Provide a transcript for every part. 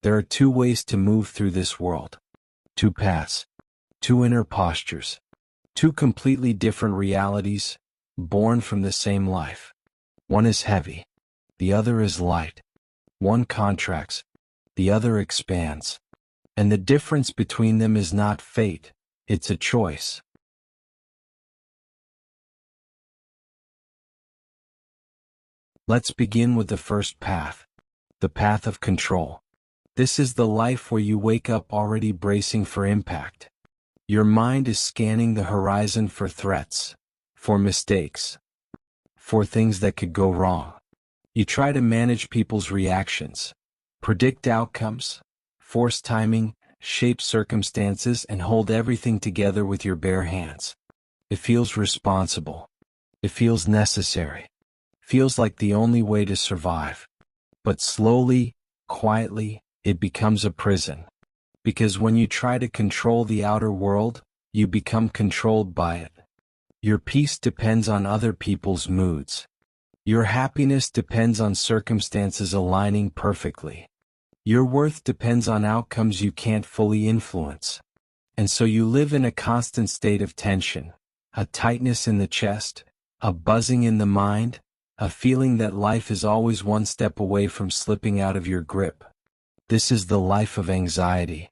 There are two ways to move through this world. Two paths. Two inner postures. Two completely different realities, born from the same life. One is heavy. The other is light. One contracts. The other expands. And the difference between them is not fate, it's a choice. Let's begin with the first path. The path of control. This is the life where you wake up already bracing for impact. Your mind is scanning the horizon for threats, for mistakes, for things that could go wrong. You try to manage people's reactions, predict outcomes, force timing, shape circumstances, and hold everything together with your bare hands. It feels responsible. It feels necessary. Feels like the only way to survive. But slowly, quietly, it becomes a prison. Because when you try to control the outer world, you become controlled by it. Your peace depends on other people's moods. Your happiness depends on circumstances aligning perfectly. Your worth depends on outcomes you can't fully influence. And so you live in a constant state of tension, a tightness in the chest, a buzzing in the mind, a feeling that life is always one step away from slipping out of your grip. This is the life of anxiety.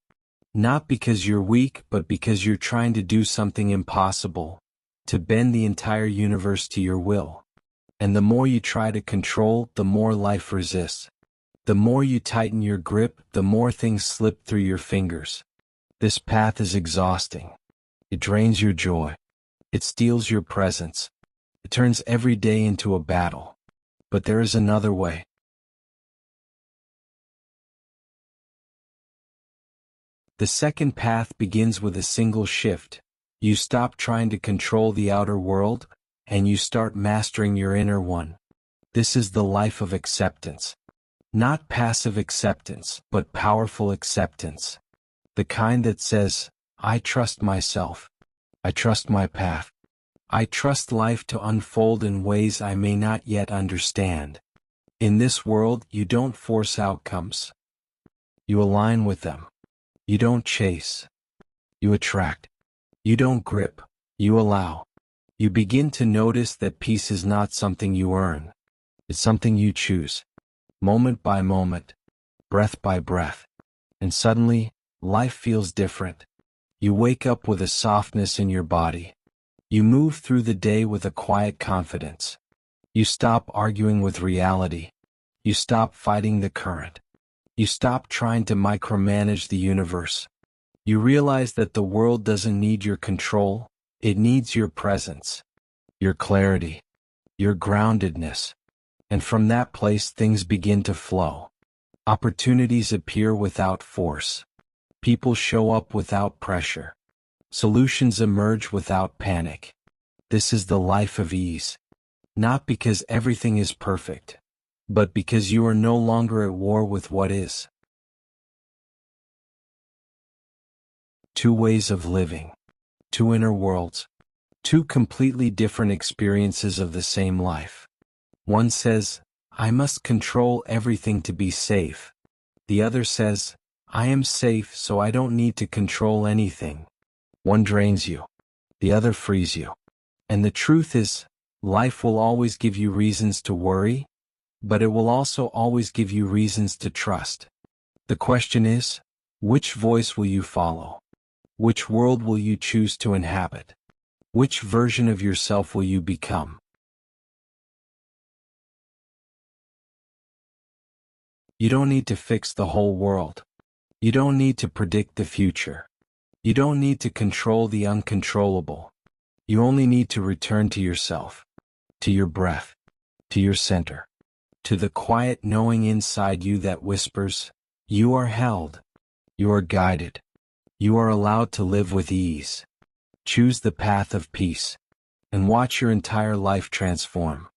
Not because you're weak, but because you're trying to do something impossible, to bend the entire universe to your will. And the more you try to control, the more life resists. The more you tighten your grip, the more things slip through your fingers. This path is exhausting. It drains your joy. It steals your presence. It turns every day into a battle. But there is another way. The second path begins with a single shift. You stop trying to control the outer world, and you start mastering your inner one. This is the life of acceptance. Not passive acceptance, but powerful acceptance. The kind that says, I trust myself. I trust my path. I trust life to unfold in ways I may not yet understand. In this world, you don't force outcomes. You align with them. You don't chase. You attract. You don't grip. You allow. You begin to notice that peace is not something you earn. It's something you choose. Moment by moment. Breath by breath. And suddenly, life feels different. You wake up with a softness in your body. You move through the day with a quiet confidence. You stop arguing with reality. You stop fighting the current. You stop trying to micromanage the universe. You realize that the world doesn't need your control, it needs your presence, your clarity, your groundedness. And from that place things begin to flow. Opportunities appear without force. People show up without pressure. Solutions emerge without panic. This is the life of ease. Not because everything is perfect, but because you are no longer at war with what is. Two ways of living. Two inner worlds. Two completely different experiences of the same life. One says, I must control everything to be safe. The other says, I am safe so I don't need to control anything. One drains you. The other frees you. And the truth is, life will always give you reasons to worry, but it will also always give you reasons to trust. The question is, which voice will you follow? Which world will you choose to inhabit? Which version of yourself will you become? You don't need to fix the whole world. You don't need to predict the future. You don't need to control the uncontrollable. You only need to return to yourself, to your breath, to your center, to the quiet knowing inside you that whispers, you are held, you are guided, you are allowed to live with ease. Choose the path of peace, and watch your entire life transform.